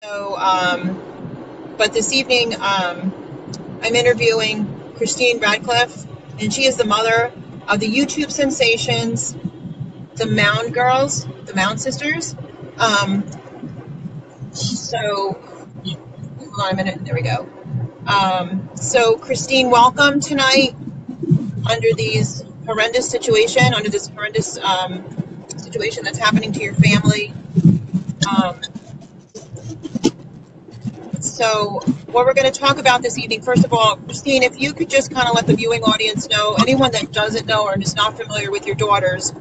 So, but this evening, I'm interviewing Christine Radcliffe, and she is the mother of the YouTube sensations, the Mound Girls, the Mound Sisters. So, hold on a minute. There we go. So, Christine, welcome tonight under this horrendous situation that's happening to your family. So what we're going to talk about this evening, first of all, Christine, if you could just kind of let the viewing audience know, anyone that doesn't know or is not familiar with your daughters,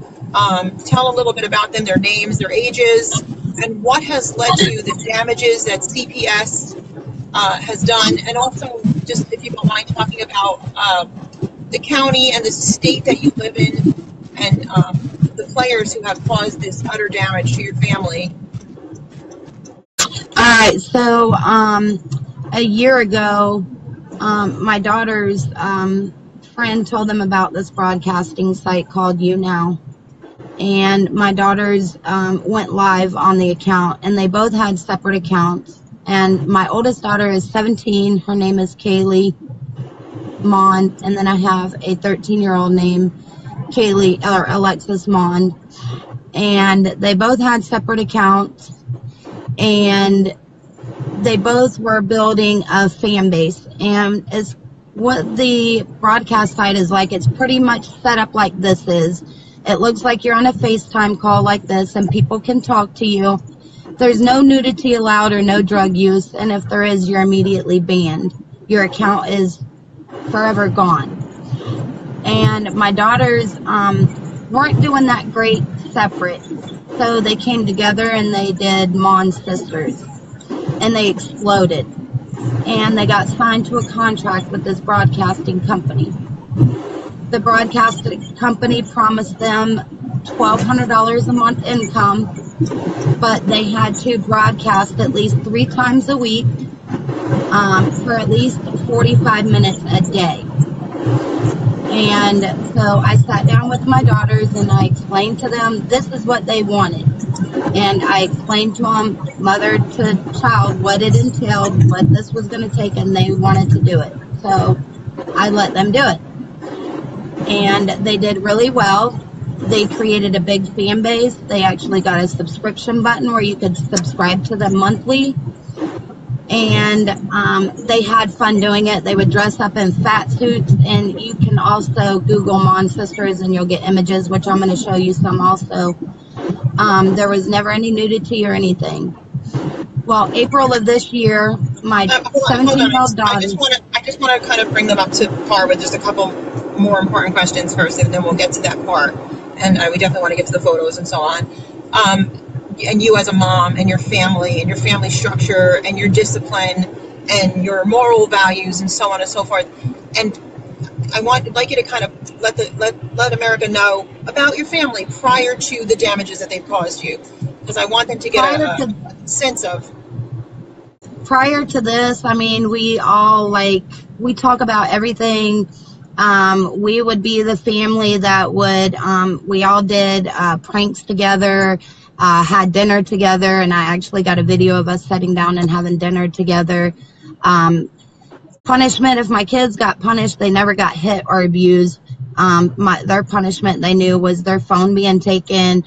tell a little bit about them, their names, their ages, and what has led to the damages that CPS has done, and also just if you don't mind talking about the county and the state that you live in and the players who have caused this utter damage to your family. All right, so a year ago, my daughter's friend told them about this broadcasting site called YouNow, and my daughters went live on the account, and they both had separate accounts. And my oldest daughter is 17. Her name is Kaylee Mond, and then I have a 13-year-old named Alexis Mond, and they both had separate accounts. And they both were building a fan base, and it's what the broadcast site is like. It's pretty much set up like this is. It looks like you're on a FaceTime call like this, and people can talk to you. There's no nudity allowed or no drug use, and if there is, you're immediately banned. Your account is forever gone. And my daughters weren't doing that great separate. So they came together and they did Mond Sisters, and they exploded, and they got signed to a contract with this broadcasting company. The broadcasting company promised them $1,200 a month income, but they had to broadcast at least 3 times a week for at least 45 minutes a day. And so I sat down with my daughters and I explained to them this is what they wanted. And I explained to them, mother to child, what it entailed, what this was going to take, and they wanted to do it. So I let them do it. And they did really well. They created a big fan base. They actually got a subscription button where you could subscribe to them monthly. And they had fun doing it. They would dress up in fat suits, and you can also Google Mond Sisters and you'll get images, which I'm going to show you some also. There was never any nudity or anything. Well, April of this year, my 17-year-old daughter... I just want to kind of bring them up to par with just a couple more important questions first, and then we'll get to that part. And we definitely want to get to the photos and so on. And you as a mom and your family structure and your discipline and your moral values and so on and so forth. And I'd like you to kind of let America know about your family prior to the damages that they've caused you, because I want them to get a sense of. Prior to this, I mean, we talk about everything. We would be the family that would, we all did pranks together, had dinner together, and I actually got a video of us sitting down and having dinner together. Punishment, if my kids got punished, they never got hit or abused. Their punishment, they knew, was their phone being taken.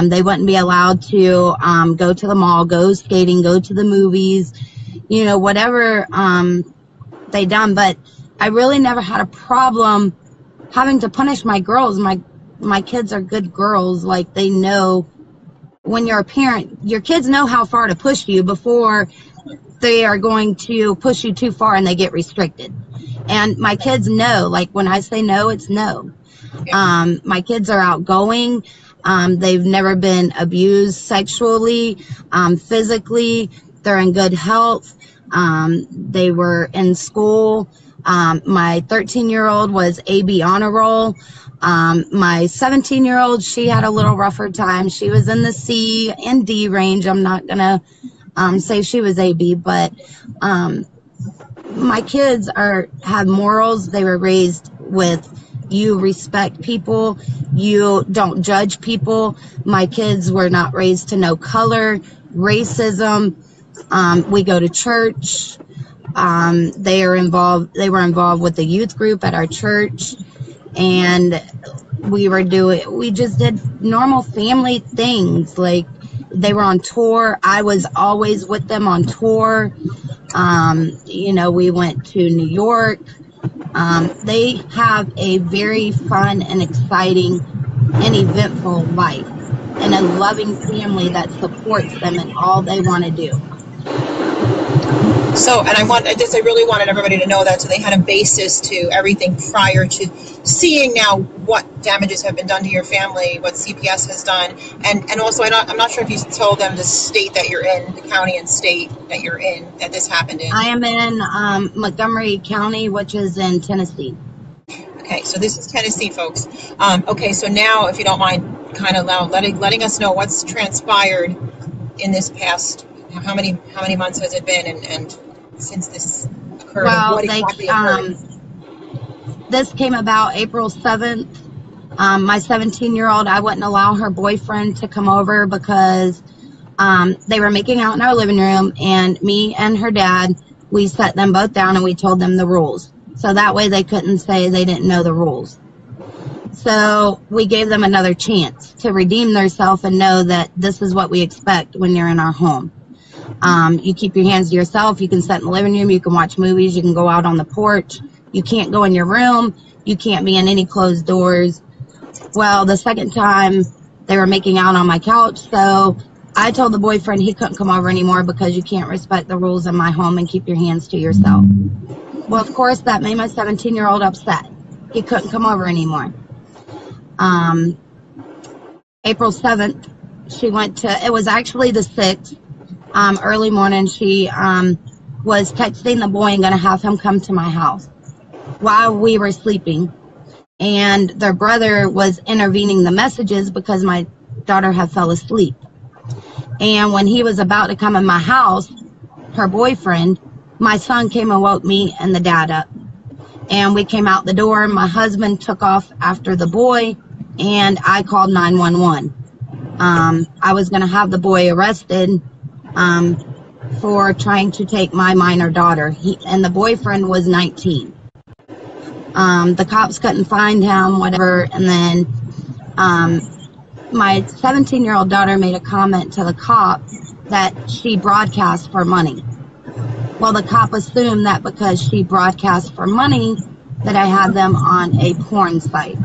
They wouldn't be allowed to go to the mall, go skating, go to the movies, whatever they done. But I really never had a problem having to punish my girls. My kids are good girls. Like, they know when you're a parent, your kids know how far to push you before they are going to push you too far and they get restricted. And my kids know, like, when I say no, it's no. My kids are outgoing. They've never been abused sexually, physically. They're in good health. They were in school. My 13-year-old was AB honor roll. My 17-year-old, she had a little rougher time. She was in the C and D range. I'm not going to say she was AB, but my kids have morals. They were raised with, you respect people, you don't judge people. My kids were not raised to know color, racism, We go to church. They were involved with the youth group at our church, and we just did normal family things. Like, they were on tour. I was always with them on tour. We went to New York. They have a very fun and exciting and eventful life, and a loving family that supports them in all they want to do. So, and I really wanted everybody to know that, so they had a basis to everything prior to seeing now what damages have been done to your family, what CPS has done, and also I'm not sure if you told them the state that you're in, the county and state that you're in, that this happened in. I am in Montgomery County, which is in Tennessee. Okay, so this is Tennessee, folks. Okay, so now, if you don't mind, kind of letting us know what's transpired in this past. How many months has it been, and since this occurred? Well, what exactly occurred? This came about April 7th. My 17-year-old, I wouldn't allow her boyfriend to come over because they were making out in our living room, and me and her dad, we sat them both down and we told them the rules. So that way they couldn't say they didn't know the rules. So we gave them another chance to redeem themselves and know that this is what we expect when you're in our home. You keep your hands to yourself. You can sit in the living room. You can watch movies. You can go out on the porch. You can't go in your room. You can't be in any closed doors. Well, the second time they were making out on my couch, so I told the boyfriend he couldn't come over anymore because you can't respect the rules in my home and keep your hands to yourself. Well, of course, that made my 17-year-old upset. He couldn't come over anymore. April 7th, she went to, it was actually the 6th, early morning, she was texting the boy and going to have him come to my house while we were sleeping. And their brother was intervening the messages because my daughter had fell asleep. And when he was about to come in my house, her boyfriend, my son came and woke me and the dad up. And we came out the door. My husband took off after the boy, and I called 911. I was going to have the boy arrested for trying to take my minor daughter. And the boyfriend was 19. The cops couldn't find him, whatever. And then my 17-year-old daughter made a comment to the cop that she broadcast for money. Well, the cop assumed that because she broadcast for money, that I had them on a porn site.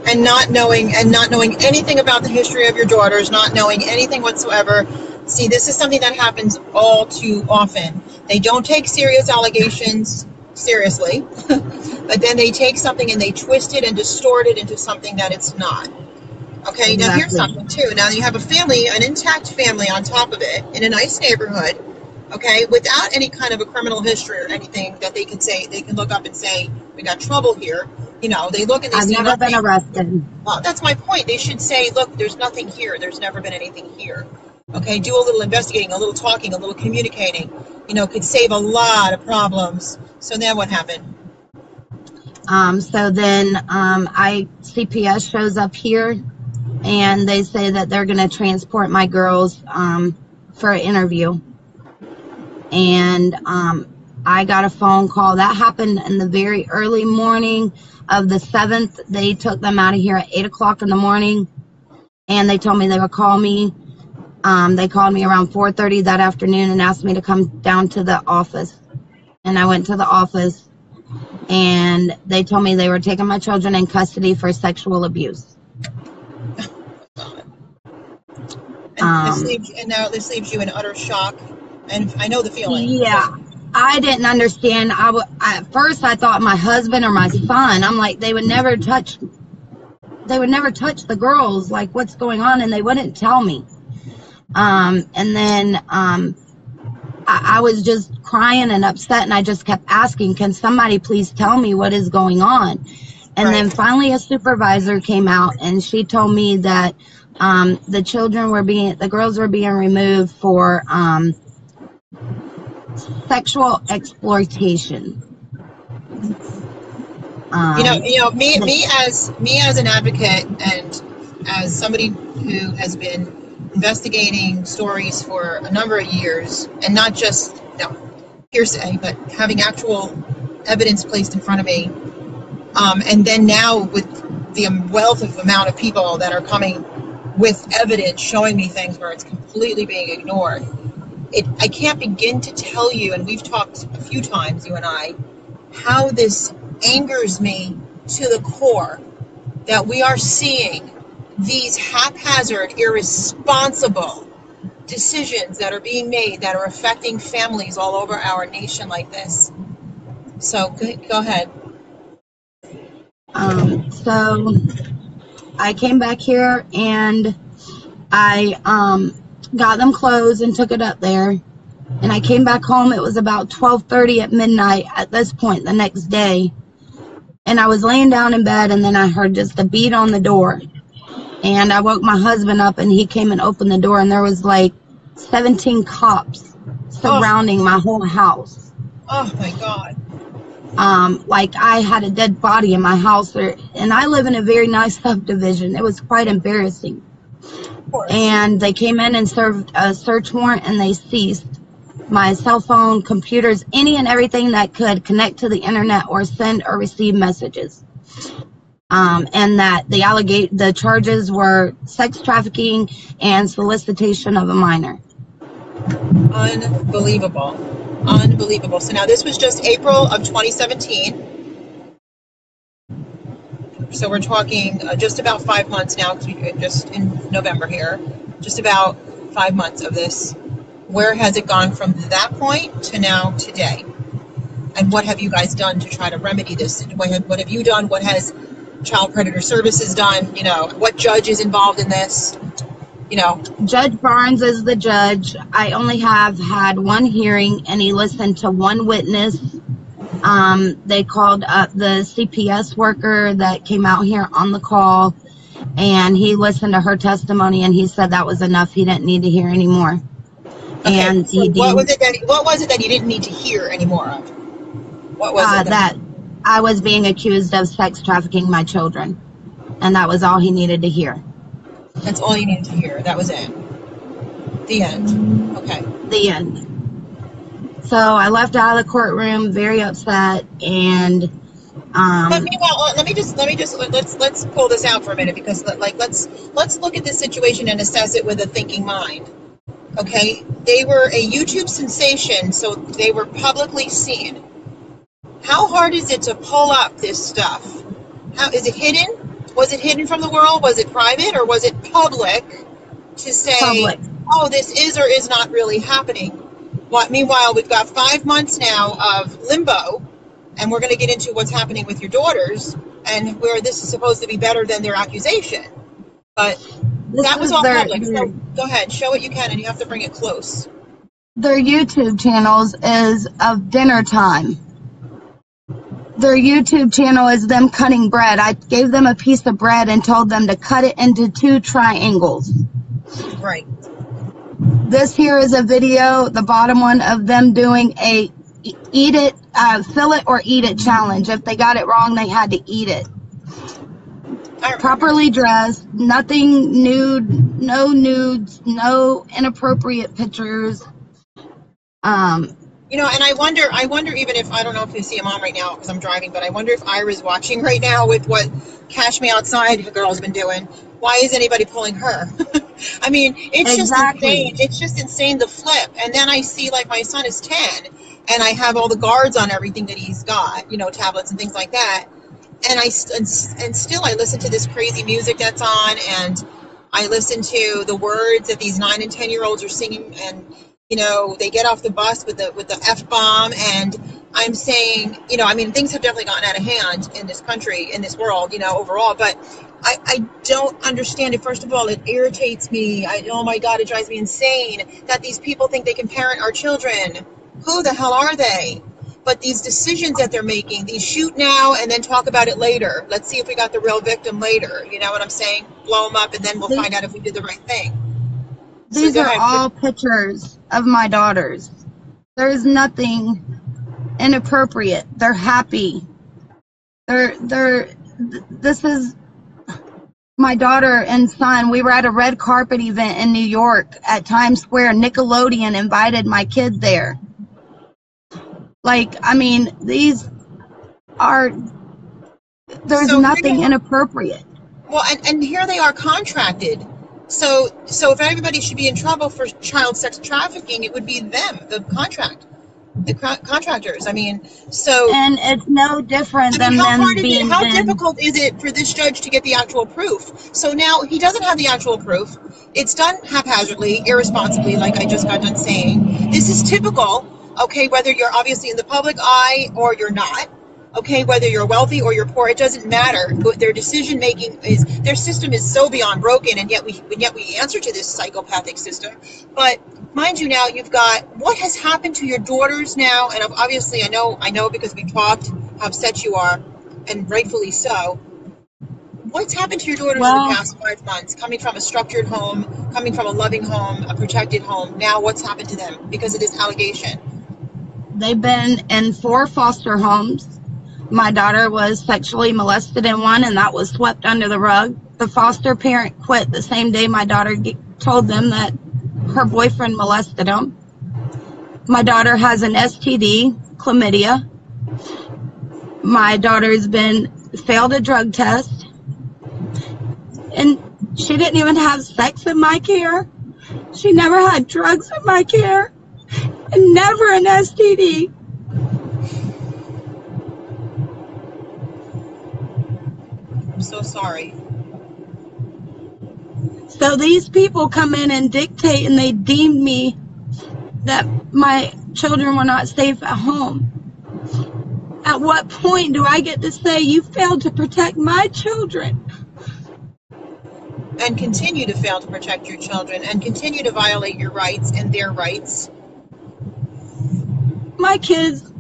And not knowing anything about the history of your daughters, not knowing anything whatsoever. See, this is something that happens all too often. They don't take serious allegations seriously, but then they take something and they twist it and distort it into something that it's not. Okay, exactly. Now here's something too. Now you have a family, an intact family on top of it, in a nice neighborhood, okay, without any kind of a criminal history or anything that they can say, they can look up and say, we got trouble here. You know, they look and they see nothing. I've never been arrested. Well, that's my point. They should say, look, there's nothing here. There's never been anything here. Okay, do a little investigating, a little talking, a little communicating. You know, could save a lot of problems. So then what happened? So then CPS shows up here, and they say that they're going to transport my girls for an interview. And I got a phone call. That happened in the very early morning of the 7th. They took them out of here at 8 o'clock in the morning, and they told me they would call me. They called me around 4:30 that afternoon and asked me to come down to the office. And I went to the office, and they told me they were taking my children in custody for sexual abuse. And now this leaves you in utter shock. And I know the feeling. Yeah. I didn't understand. At first I thought my husband or my son. I'm like, they would never touch the girls. Like, what's going on? And they wouldn't tell me. And then I was just crying and upset, and I just kept asking, can somebody please tell me what is going on? And then finally a supervisor came out, and she told me that the girls were being removed for sexual exploitation. Me as an advocate and as somebody who has been investigating stories for a number of years, and not just hearsay, but having actual evidence placed in front of me. And then now with the wealth of amount of people that are coming with evidence showing me things where it's completely being ignored. I can't begin to tell you, and we've talked a few times, you and I, how this angers me to the core, that we are seeing these haphazard, irresponsible decisions that are being made that are affecting families all over our nation like this. So go ahead. So I came back here and I got them clothes and took it up there. And I came back home. It was about 12:30 at midnight at this point the next day. And I was laying down in bed, and then I heard just a beat on the door. And I woke my husband up, and he came and opened the door, and there was like 17 cops surrounding my whole house. Oh my God. Like I had a dead body in my house, and I live in a very nice subdivision. It was quite embarrassing. And they came in and served a search warrant, and they seized my cell phone, computers, any and everything that could connect to the internet or send or receive messages. And that the charges were sex trafficking and solicitation of a minor. Unbelievable. Unbelievable. So now this was just April of 2017. So we're talking just about 5 months now, because we just in November here, just about 5 months of this. Where has it gone from that point to now today? And what have you guys done to try to remedy this? What have you done? What has Child Predator Services done? You know, what judge is involved in this? You know, Judge Barnes is the judge. I only have had one hearing, and he listened to one witness. They called up the CPS worker that came out here on the call, and he listened to her testimony, and he said that was enough. He didn't need to hear any more. Okay, and so what was it that you didn't need to hear any more of? What was it? That I was being accused of sex trafficking my children, and that was all he needed to hear. That's all you needed to hear. That was it. The end. Okay. The end. So I left out of the courtroom very upset, and but meanwhile, let's pull this out for a minute, because let's look at this situation and assess it with a thinking mind. Okay, they were a YouTube sensation, so they were publicly seen. How hard is it to pull up this stuff? How is it hidden? Was it hidden from the world? Was it private, or was it public to say, public. Oh, this is or is not really happening? Meanwhile, we've got 5 months now of limbo, and we're going to get into what's happening with your daughters, and where this is supposed to be better than their accusation. But that was all public. So go ahead, show what you can, and you have to bring it close. Their YouTube channels is of dinner time. Their YouTube channel is them cutting bread. I gave them a piece of bread and told them to cut it into 2 triangles. Right. This here is a video, the bottom one, of them doing a fill it or eat it challenge. If they got it wrong, they had to eat it. Properly dressed, nothing nude, no nudes, no inappropriate pictures. You know, and I wonder even if, I don't know if you see a mom right now because I'm driving, but I wonder if Ira's watching right now with what Cash Me Outside girl's been doing. Why is anybody pulling her? I mean, it's just insane. It's just insane, the flip. And then I see, like, my son is 10, and I have all the guards on everything that he's got, you know, tablets and things like that. And still I listen to this crazy music that's on, and I listen to the words that these 9 and 10-year-olds are singing, and you know, they get off the bus with the F-bomb, and I'm saying, you know, I mean, things have definitely gotten out of hand in this country, in this world, you know, overall, but I don't understand it. First of all, it irritates me. Oh my God, it drives me insane that these people think they can parent our children. Who the hell are they? But these decisions that they're making, these shoot now and then talk about it later. Let's see if we got the real victim later. You know what I'm saying? Blow them up, and then we'll find out if we did the right thing. These are all pictures of my daughters. There's nothing inappropriate. They're happy. This is my daughter and son, we were at a red carpet event in New York at Times Square. Nickelodeon invited my kid there. Like, I mean, there's nothing inappropriate. Well, and here they are contracted. So if everybody should be in trouble for child sex trafficking, it would be them, the contractors. I mean, so. And it's no different than them being. How difficult is it for this judge to get the actual proof? So now he doesn't have the actual proof. It's done haphazardly, irresponsibly, like I just got done saying. This is typical, okay, whether you're obviously in the public eye or you're not. Okay, whether you're wealthy or you're poor, it doesn't matter. Their decision making their system is so beyond broken, and yet we answer to this psychopathic system. But mind you, now you've got what has happened to your daughters now, and obviously I know because we talked how upset you are, and rightfully so. What's happened to your daughters in the past 5 months? Coming from a structured home, coming from a loving home, a protected home. Now what's happened to them because of this allegation? They've been in 4 foster homes. My daughter was sexually molested in one, and that was swept under the rug. The foster parent quit the same day my daughter told them that her boyfriend molested him. My daughter has an STD, chlamydia. My daughter's failed a drug test. And she didn't even have sex in my care. She never had drugs in my care. And never an STD. So sorry. So these people come in and dictate, and they deemed me that my children were not safe at home. At what point do I get to say you failed to protect my children? And continue to fail to protect your children and continue to violate your rights and their rights. My kids,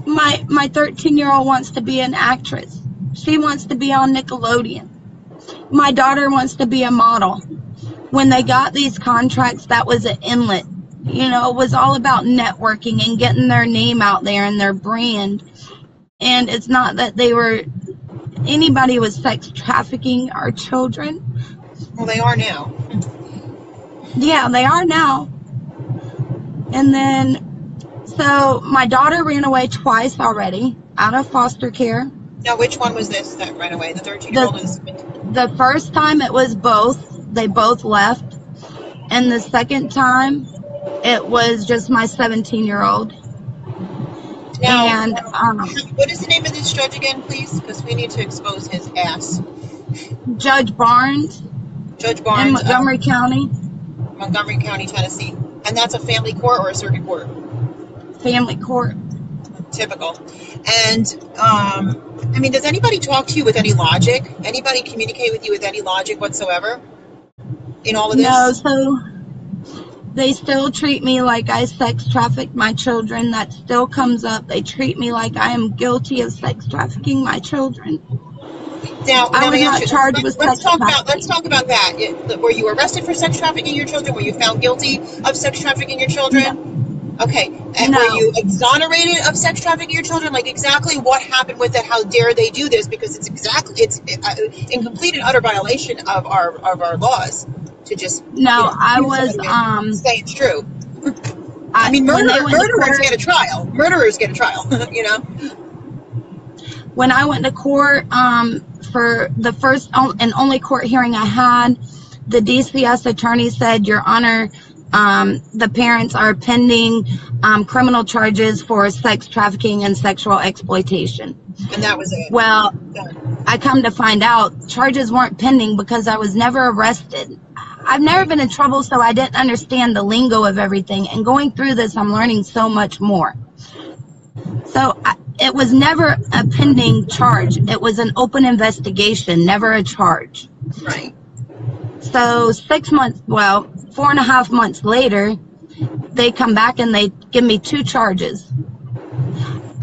my 13-year-old wants to be an actress. She wants to be on Nickelodeon. My daughter wants to be a model. When they got these contracts, that was an inlet. You know, it was all about networking and getting their name out there and their brand. And it's not that anybody was sex trafficking our children. Well, they are now. Yeah, they are now. And then, so my daughter ran away twice already out of foster care. Now, which one was this that ran away? The 13-year-old is... The first time it was both. They both left. And the second time, it was just my 17-year-old. Now, and what is the name of this judge again, please? Because we need to expose his ass. Judge Barnes. Judge Barnes. In Montgomery County. Montgomery County, Tennessee. And that's a family court or a circuit court? Family court. Typical. And, I mean, does anybody talk to you with any logic? Anybody communicate with you with any logic whatsoever in all of this? No, so they still treat me like I sex trafficked my children. That still comes up. They treat me like I am guilty of sex trafficking my children. Now, I was not charged with sex trafficking. Let's talk about that. Were you arrested for sex trafficking your children? Were you found guilty of sex trafficking your children? No. Okay, and were you exonerated of sex trafficking your children? Like, exactly what happened with it? How dare they do this? Because it's in complete and utter violation of our laws to just I was say it's true. I mean, murderers get a trial. Murderers get a trial. You know. When I went to court for the first and only court hearing I had, the DCS attorney said, Your Honor, the parents are pending criminal charges for sex trafficking and sexual exploitation. And that was it. Well, I come to find out charges weren't pending because I was never arrested. I've never been in trouble, so I didn't understand the lingo of everything. And going through this, I'm learning so much more. So it was never a pending charge. It was an open investigation, never a charge. Right. So 4.5 months later, they come back and they give me 2 charges.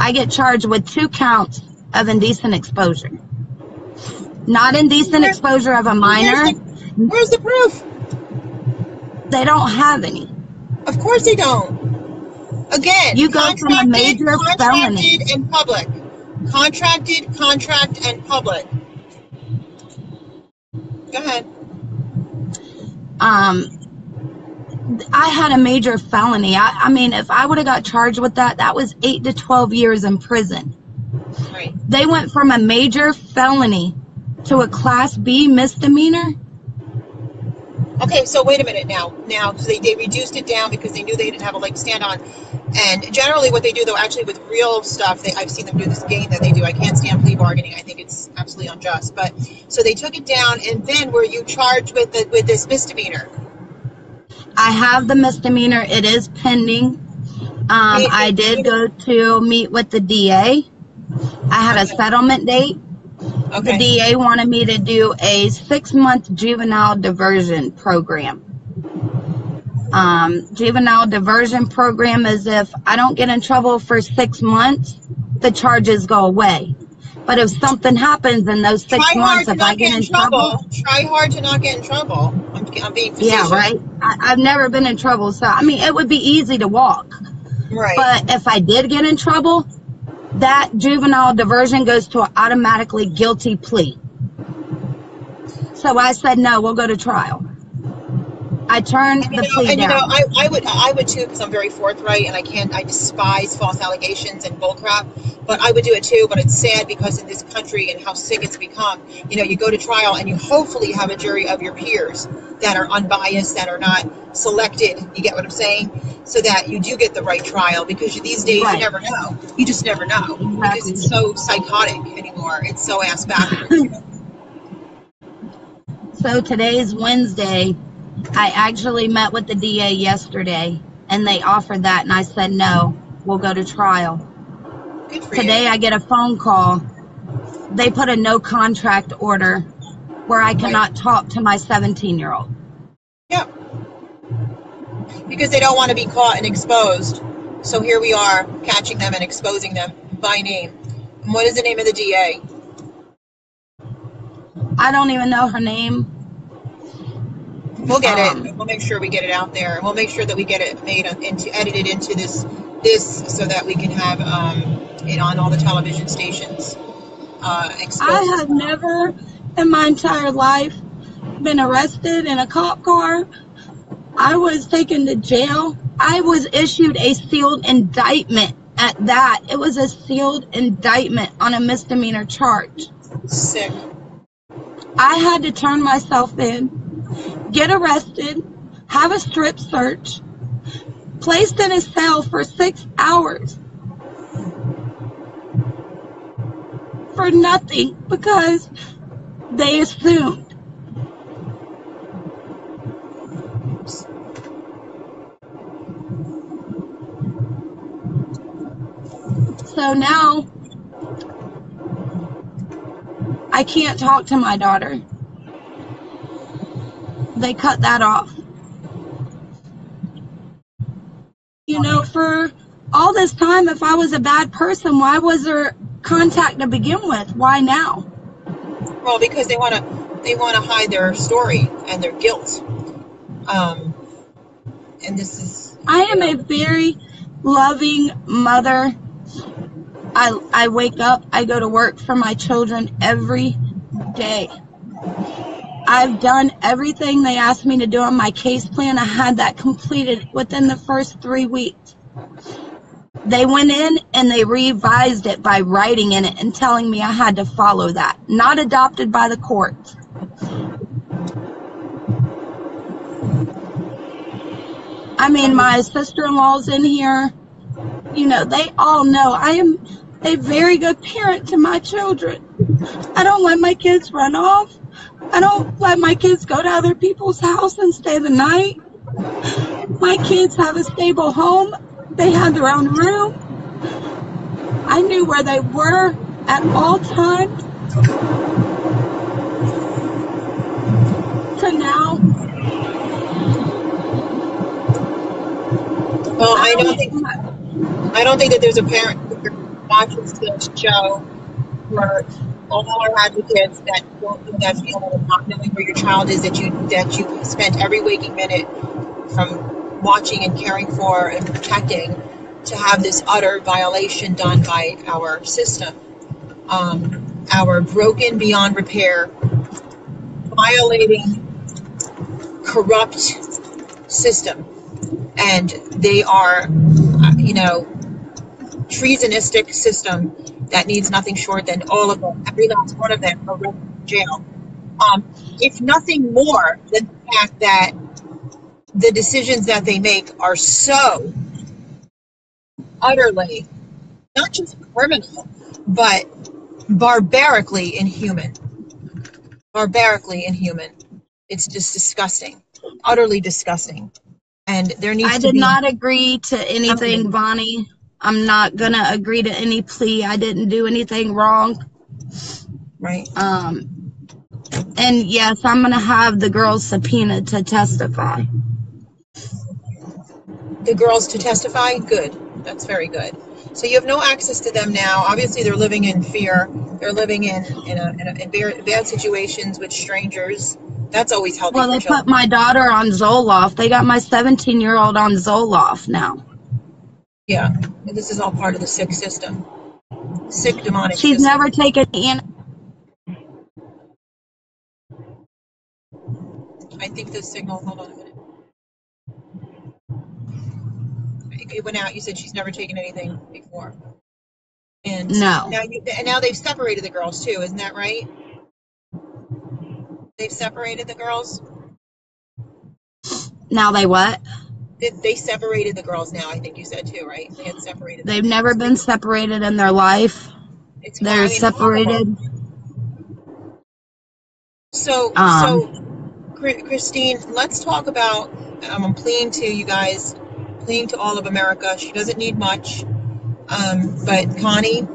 I get charged with 2 counts of indecent exposure. Not indecent exposure of a minor. Where's the proof? They don't have any. Of course they don't. Again, you go from a major felony. Contracted and public. Contracted, contract, and public. Go Go ahead. I had a major felony. I mean, if I would have got charged with that, that was 8 to 12 years in prison. Right. They went from a major felony to a Class B misdemeanor. Okay, so wait a minute now. So they reduced it down because they knew they didn't have a leg to stand on. And generally what they do, though, actually with real stuff, I've seen them do this game that they do. I can't stand plea bargaining. I think it's absolutely unjust. But so they took it down, and then were you charged with this misdemeanor? I have the misdemeanor. It is pending. I did go to meet with the DA. I had a settlement date. Okay. The DA wanted me to do a 6-month juvenile diversion program. Juvenile diversion program is if I don't get in trouble for 6 months, the charges go away. But if something happens in those 6 months, if I get in trouble, try hard to not get in trouble. I'm being facetious. Yeah, right. I've never been in trouble, so I mean, it would be easy to walk. Right. But if I did get in trouble, that juvenile diversion goes to an automatically guilty plea. So I said, no, we'll go to trial. I turned the plea down. I would too, because I'm very forthright, and I despise false allegations and bullcrap. But I would do it too. But it's sad because in this country and how sick it's become, you go to trial and you hopefully have a jury of your peers that are unbiased, that are not selected. You get what I'm saying? So that you do get the right trial, because these days you never know. You just never know, because it's so psychotic anymore. It's so ass backwards. So today's Wednesday. I actually met with the DA yesterday, and they offered that, and I said, no, we'll go to trial. Good for Today you. I get a phone call. They put a no contract order where I cannot talk to my 17-year-old. Yeah. Because they don't want to be caught and exposed. So here we are, catching them and exposing them by name. And what is the name of the DA? I don't even know her name. We'll get it. We'll make sure we get it out there, and we'll make sure that we get it edited into this, so that we can have it on all the television stations. I have never in my entire life been arrested in a cop car. I was taken to jail. I was issued a sealed indictment at that. It was a sealed indictment on a misdemeanor charge. Sick. I had to turn myself in, get arrested, have a strip search, placed in a cell for 6 hours for nothing, because they assumed. So now I can't talk to my daughter. They cut that off. For all this time, if I was a bad person, why was there contact to begin with? Why now? Well, because they want to hide their story and their guilt. And this is. I am a very loving mother. I wake up, I go to work for my children every day. I've done everything they asked me to do on my case plan. I had that completed within the first 3 weeks. They went in and they revised it by writing in it and telling me I had to follow that. Not adopted by the courts. I mean, my sister-in-law's in here. They all know I am a very good parent to my children. I don't let my kids run off. I don't let my kids go to other people's house and stay the night. My kids have a stable home. They have their own room. I knew where they were at all times. To now. Well, I don't think that there's a parent who watches this show for all our advocates that don't do that feeling of not knowing where your child is, that you spent every waking minute from watching and caring for and protecting, to have this utter violation done by our system, our broken beyond repair violating corrupt system, and they are, treasonistic system that needs nothing short than all of them, every last one of them, are in jail. If nothing more than the fact that the decisions that they make are so utterly, not just criminal, but barbarically inhuman. Barbarically inhuman. It's just disgusting, utterly disgusting. And there needs I to did be. not agree to anything, Bonnie. I'm not gonna agree to any plea. I didn't do anything wrong. Right. And yes, I'm gonna have the girls subpoenaed to testify. The girls to testify? Good. That's very good. So you have no access to them now. Obviously, they're living in fear. They're living in bad situations with strangers. That's always healthy. Well, they put my daughter on Zoloft. They got my 17-year-old on Zoloft now. Yeah, this is all part of the sick system. Sick, demonic She's system. never taken I think the signal, hold on a minute. It went out. You said she's never taken anything before. And no. Now they've separated the girls too, isn't that right? They've separated the girls? Now they what? They separated the girls now, I think you said too, right? They had separated them. They've never been separated in their life. They're separated. So, Christine, let's talk about, I'm pleading to you guys, pleading to all of America. She doesn't need much. But Connie,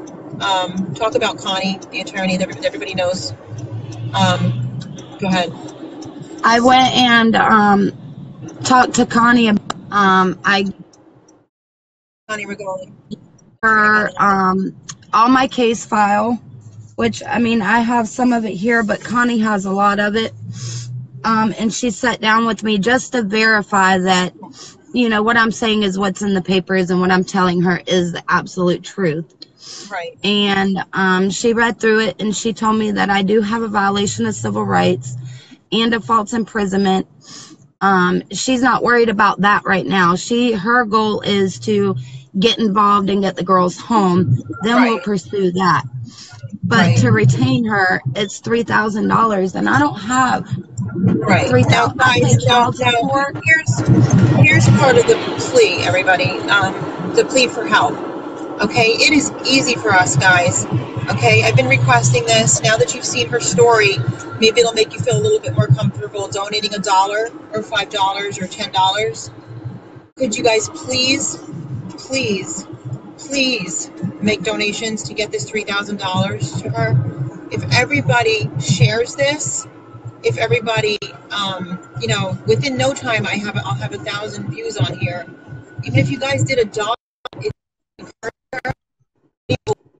talk about Connie, the attorney that everybody knows. Go ahead. I went and talked to Connie. Connie Rigoli. Her all my case file, which I mean I have some of it here, but Connie has a lot of it. And she sat down with me just to verify that, what I'm saying is what's in the papers and what I'm telling her is the absolute truth. Right. And she read through it and she told me that I do have a violation of civil rights and a false imprisonment. She's not worried about that right now. Her goal is to get involved and get the girls home. Then we'll pursue that. But to retain her, it's $3,000, and I don't have $3,000. Here's part of the plea, everybody. The plea for help. Okay, it is easy for us, guys. Okay, I've been requesting this. Now that you've seen her story, maybe it'll make you feel a little bit more comfortable donating $1 or $5 or $10. Could you guys please make donations to get this $3,000 to her? If everybody shares this, if everybody, within no time, I'll have 1,000 views on here. Even if you guys did $1,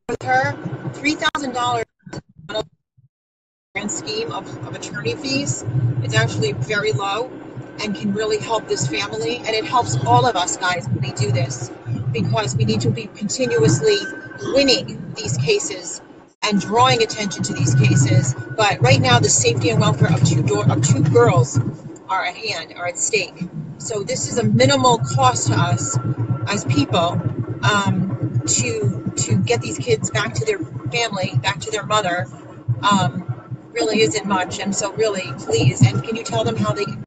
with her, $3,000 grand scheme of attorney fees. It's actually very low and can really help this family, and it helps all of us guys when we do this, because we need to be continuously winning these cases and drawing attention to these cases. But right now, the safety and welfare of two girls are at stake. So this is a minimal cost to us as people, to get these kids back to their family, back to their mother. Really isn't much. And so really, please, and can you tell them how they can?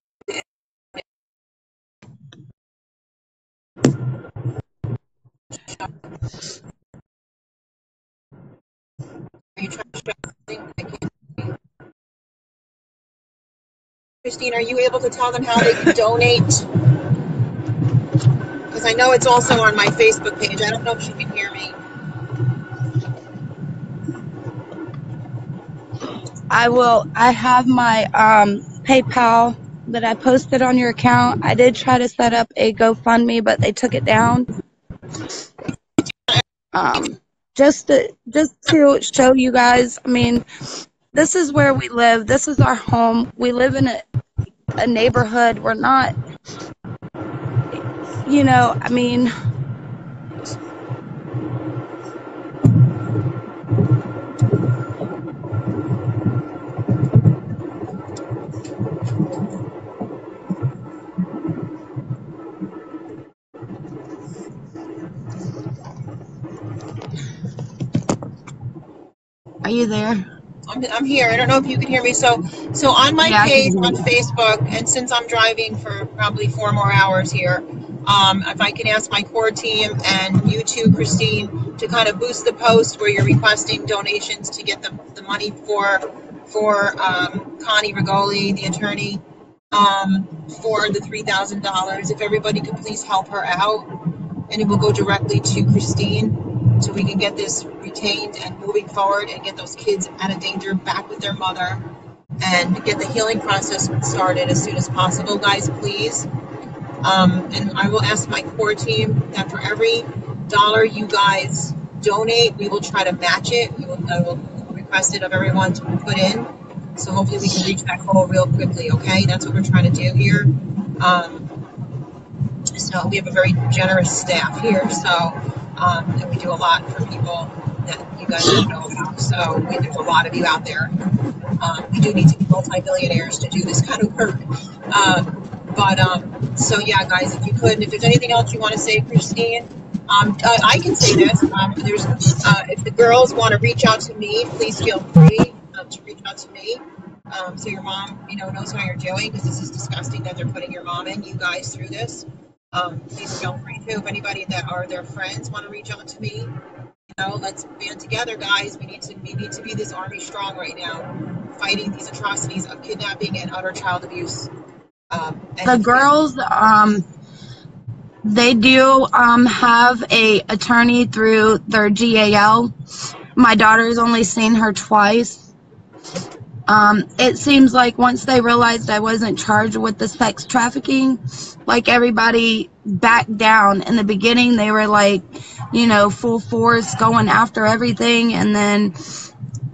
Christine, are you able to tell them how they can donate? Because I know it's also on my Facebook page. I don't know if she can hear me. I have my PayPal that I posted on your account. I did try to set up a GoFundMe, but they took it down. Just to show you guys, I mean, this is where we live. This is our home. We live in a neighborhood. We're not, I mean, Are you there? I'm here. I don't know if you can hear me. So on my Yeah, I can page hear on you. Facebook, and since I'm driving for probably 4 more hours here, if I can ask my core team and you too, Christine, to kind of boost the post where you're requesting donations to get the money for Connie Rigoli, the attorney, for the $3,000. If everybody could please help her out, and it will go directly to Christine, so we can get this retained and moving forward and get those kids out of danger back with their mother and get the healing process started as soon as possible, guys, please. And I will ask my core team that for every dollar you guys donate, we will try to match it. I will request it of everyone to put in. So hopefully we can reach that goal real quickly, okay? That's what we're trying to do here. So we have a very generous staff here, so and we do a lot for people that you guys don't know about. So there's a lot of you out there. We do need to be multi-billionaires to do this kind of work. So yeah, guys, if you could, if there's anything else you want to say, Christine, I can say this. If the girls want to reach out to me, please feel free to reach out to me. So your mom, knows how you're doing, because this is disgusting that they're putting your mom and you guys through this. Please feel free to. If anybody that are their friends want to reach out to me, let's band together, guys. We need to be this army strong right now, fighting these atrocities of kidnapping and utter child abuse. The girls, they do have a attorney through their GAL. My daughter's only seen her twice. It seems like once they realized I wasn't charged with the sex trafficking, like everybody backed down. In the beginning, they were like, full force going after everything,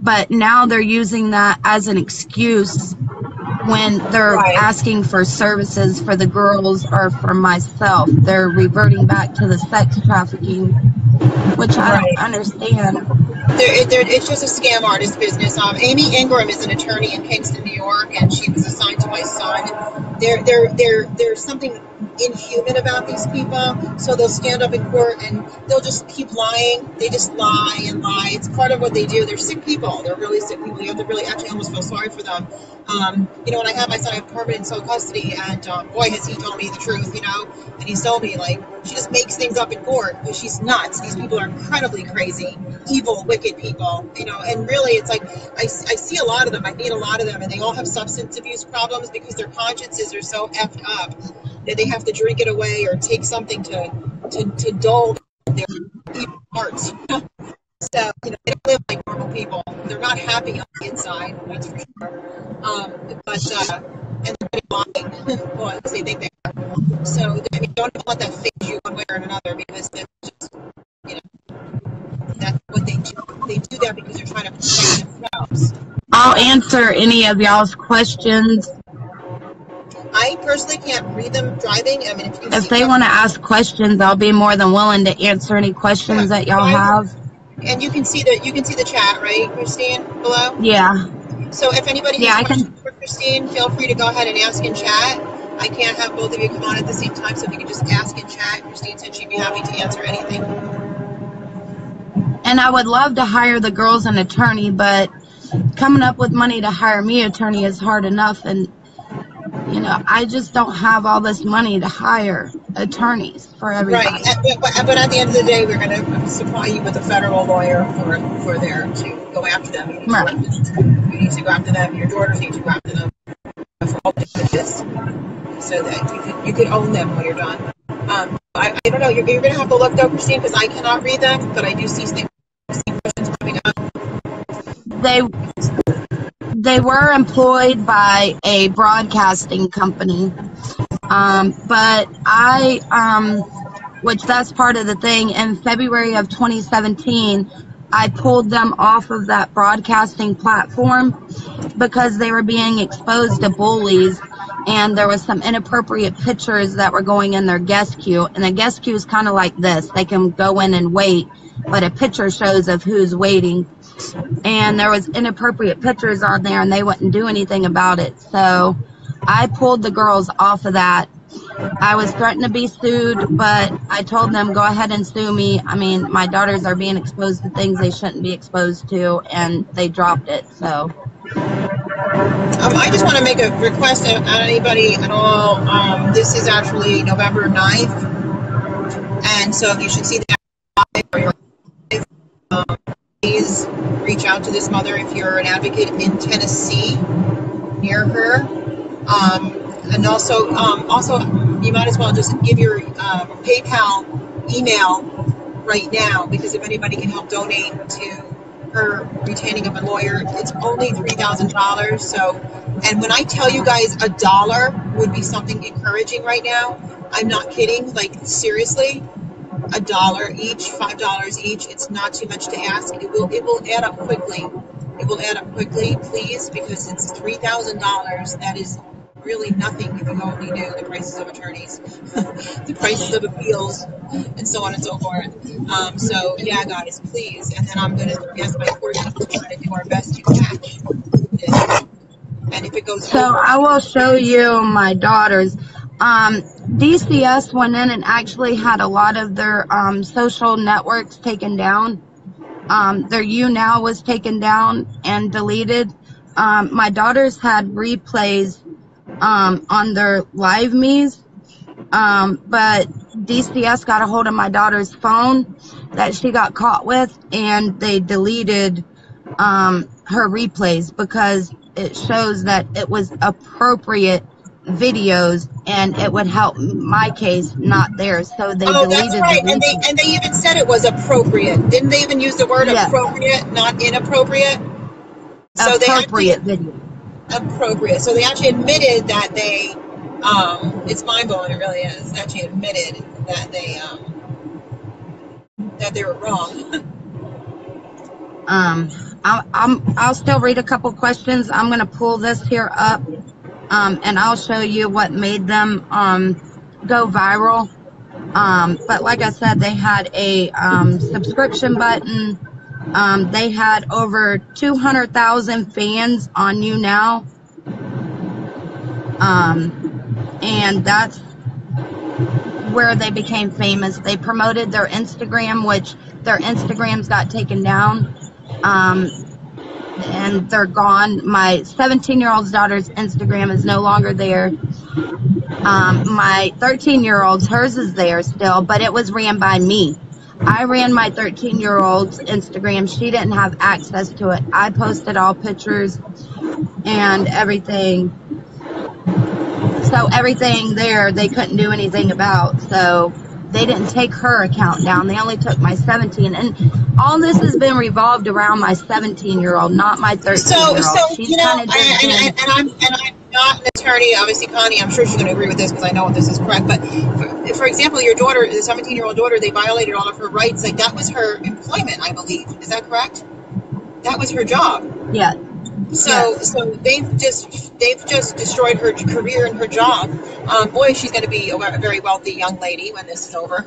but now they're using that as an excuse when they're asking for services for the girls or for myself. They're reverting back to the sex trafficking, which I don't understand. It's just a scam artist business. Amy Ingram is an attorney in Kingston, New York, and she was assigned to my son. There's something inhuman about these people. So they'll stand up in court and they'll just keep lying. They just lie and lie. It's part of what they do. They're sick people. They're really sick people. You have to really actually almost feel sorry for them. When I had my son, I have permanent sole custody, and boy, has he told me the truth, and he's told me, like, she just makes things up in court because she's nuts. These people are incredibly crazy, evil, wicked people, and really it's like, I see a lot of them. I meet a lot of them, and they all have substance abuse problems because their consciences are so effed up that they have to drink it away or take something to dull their evil hearts. So, they don't live like normal people. They're not happy on the inside, that's for sure. And they're lying. Well, at least they think they are. So, don't let that phase you one way or another, because they're just, that's what they do. They do that because they're trying to protect themselves. I'll answer any of y'all's questions. I personally can't read them driving. If they want to ask questions, I'll be more than willing to answer any questions that y'all have. And you can see the chat, right, Christine, below? Yeah. So if anybody has questions for Christine, feel free to go ahead and ask in chat. I can't have both of you come on at the same time, so if you can just ask in chat. Christine said she'd be happy to answer anything. And I would love to hire the girls an attorney, but coming up with money to hire me an attorney is hard enough, and I just don't have all this money to hire attorneys for everybody. Right, but at the end of the day, we're going to supply you with a federal lawyer for there to go after them. You need to go after them. Your daughters need to go after them for all this, so that you could own them when you're done. I don't know. You're going to have to look though, Christine, because I cannot read them, but I do see questions coming up. They were employed by a broadcasting company, but which that's part of the thing. In February of 2017, I pulled them off of that broadcasting platform because they were being exposed to bullies, and there was some inappropriate pictures that were going in their guest queue. And the guest queue is kind of like this. They can go in and wait, but a picture shows of who's waiting. And there was inappropriate pictures on there, and they wouldn't do anything about it. So I pulled the girls off of that. I was threatened to be sued, but I told them, go ahead and sue me. I mean, my daughters are being exposed to things they shouldn't be exposed to, and they dropped it. So I just want to make a request at anybody at all. This is actually November 9th, and so you should see that. Please reach out to this mother if you're an advocate in Tennessee near her. And also you might as well just give your PayPal email right now, because if anybody can help donate to her retaining of a lawyer, it's only $3,000. So, and when I tell you guys $1 would be something encouraging right now, I'm not kidding. Like, seriously, $1 each, $5 each. It's not too much to ask. It will add up quickly. It will add up quickly, please, because it's $3,000. That is really nothing if you only knew the prices of attorneys, the prices of appeals, and so on and so forth. So yeah, guys, please. And then I'm going to ask my court to try to do our best to catch this. And if it goes so over, I will show you my daughters. DCS went in and actually had a lot of their social networks taken down. Their YouNow was taken down and deleted. My daughters had replays on their live me's, but DCS got a hold of my daughter's phone that she got caught with, and they deleted her replays because it shows that it was appropriate videos and it would help my case, not theirs. So they deleted that's right. the And they even said it was appropriate. Didn't they even use the word appropriate, not inappropriate? So appropriate video. Appropriate. So they actually admitted that they, it's mind-blowing, it really is, actually admitted that they were wrong. I'll still read a couple questions. I'm going to pull this here up, and I'll show you what made them go viral. But like I said, they had a subscription button. They had over 200,000 fans on YouNow. And that's where they became famous. They promoted their Instagram, which their Instagrams got taken down. And they're gone. My 17-year-old's daughter's Instagram is no longer there. My 13-year-old's, hers is there still, but it was ran by me. I ran my 13-year-old's Instagram. She didn't have access to it. I posted all pictures and everything. So everything there, they couldn't do anything about. So they didn't take her account down. They only took my 17. And all this has been revolved around my 17-year-old, not my 13-year-old. So you know, and I'm not an attorney, obviously. Connie, I'm sure she's going to agree with this because I know this is correct. But for example, your daughter, the 17-year-old daughter, they violated all of her rights. Like, that was her employment, I believe. Is that correct? That was her job. Yeah. So they've just destroyed her career and her job. Boy, she's going to be a very wealthy young lady when this is over.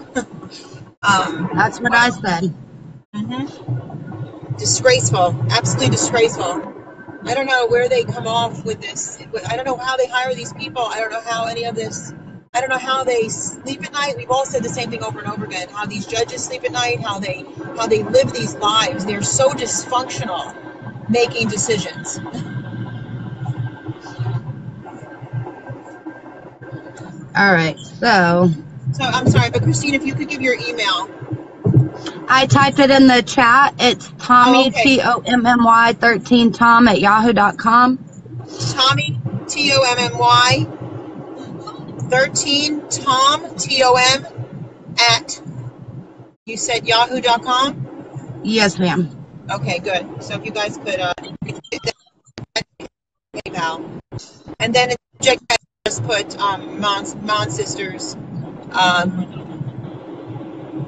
That's what I said. Disgraceful, absolutely disgraceful. I don't know where they come off with this. I don't know how they hire these people. I don't know how any of this. I don't know how they sleep at night. We've all said the same thing over and over again. How these judges sleep at night. How they live these lives. They're so dysfunctional making decisions. All right, so I'm sorry, but Christine, if you could give your email. I typed it in the chat. It's Tommy, Tommy 13 Tom at yahoo.com. Tommy, Tommy 13 Tom Tom at, you said yahoo.com? Yes, ma'am. Okay, good. So if you guys could PayPal, and then just put Mon Sisters,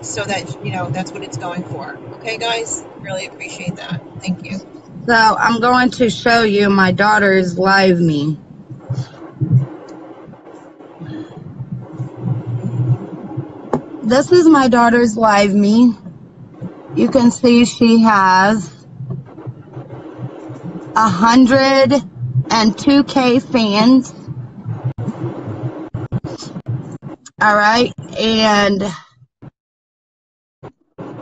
so that you know that's what it's going for. Okay, guys, really appreciate that. Thank you. So I'm going to show you my daughter's live me. This is my daughter's live me. You can see she has 102K fans. All right. And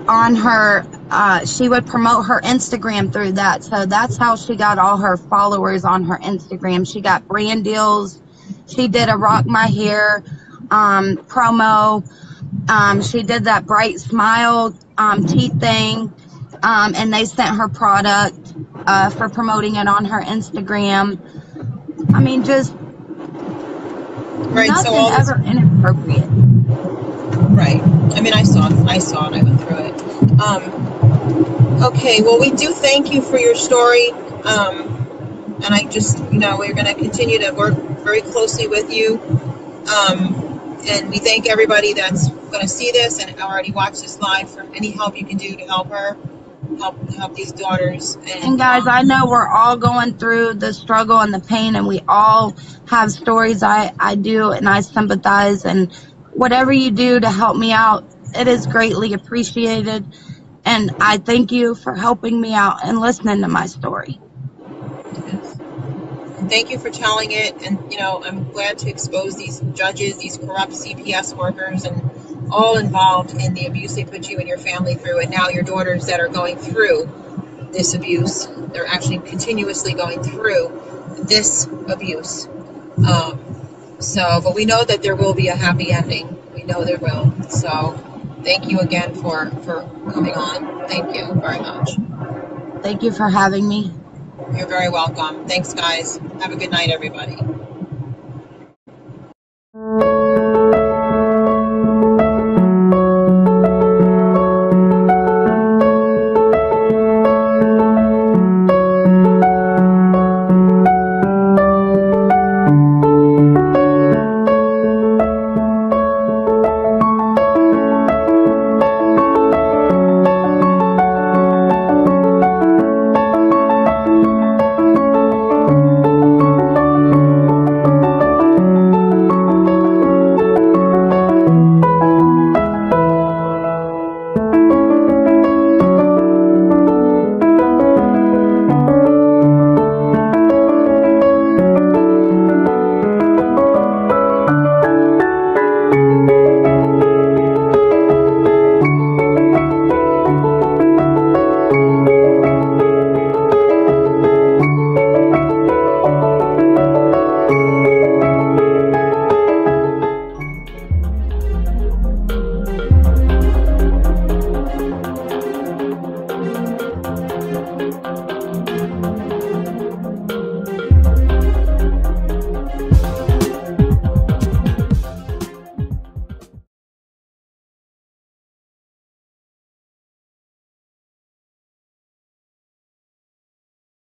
on her, she would promote her Instagram through that. So that's how she got all her followers on her Instagram. She got brand deals. She did a Rock My Hair promo. She did that Bright Smile teeth thing. And they sent her product for promoting it on her Instagram. I mean, just Right. So nothing all this, ever inappropriate. right. I mean, I saw it. I went through it. Okay. Well, we do thank you for your story. And I just, we're going to continue to work very closely with you. And we thank everybody that's going to see this and already watch this live for any help you can do to help her, help these daughters. And guys, I know we're all going through the struggle and the pain, and we all have stories. I do, and I sympathize. And whatever you do to help me out, it is greatly appreciated. And I thank you for helping me out and listening to my story. Thank you for telling it. And, I'm glad to expose these judges, these corrupt CPS workers, and all involved in the abuse they put you and your family through. And now your daughters that are going through this abuse, they're actually continuously going through this abuse. But we know that there will be a happy ending. We know there will. So thank you again for coming on. Thank you very much. Thank you for having me. You're very welcome. Thanks, guys. Have a good night, everybody.